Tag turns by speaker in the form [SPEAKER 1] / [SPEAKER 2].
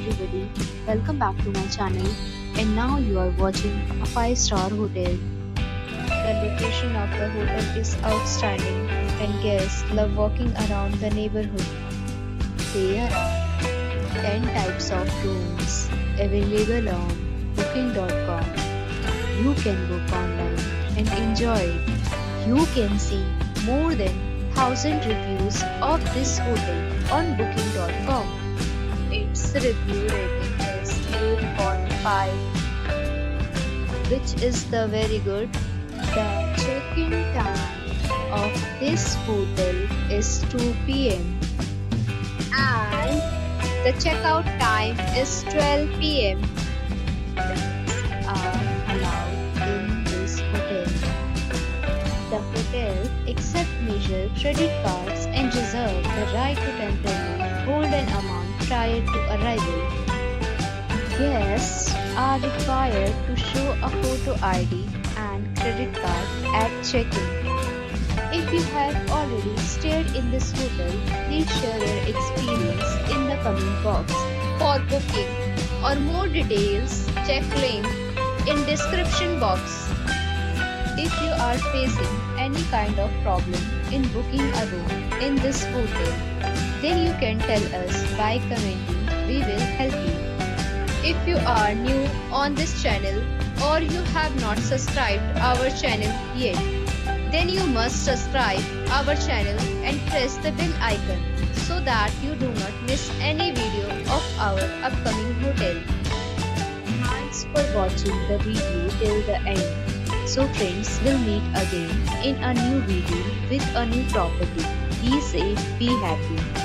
[SPEAKER 1] everybody, welcome back to my channel, and now you are watching a 5-star hotel. The location of the hotel is outstanding and guests love walking around the neighborhood. There are 10 types of rooms available on booking.com. You can book online and enjoy it. You can see more than 1,000 reviews of this hotel on booking.com. Its review rating is 8.5, which is the very good. The check-in time of this hotel is 2 p.m. and the checkout time is 12 p.m. Pets are allowed in this hotel. The hotel accepts major credit cards and reserves the right to temporarily hold an amount prior to arrival. Guests are required to show a photo ID and credit card at check-in. If you have already stayed in this hotel, please share your experience in the comment box. For booking or more details, check link in description box. If you are facing any kind of problem in booking a room in this hotel, then you can tell us by commenting. We will help you. If you are new on this channel or you have not subscribed our channel yet, then you must subscribe our channel and press the bell icon so that you do not miss any video of our upcoming hotel. Thanks for watching the video till the end. So friends, we'll meet again in a new video with a new property. Be safe, be happy.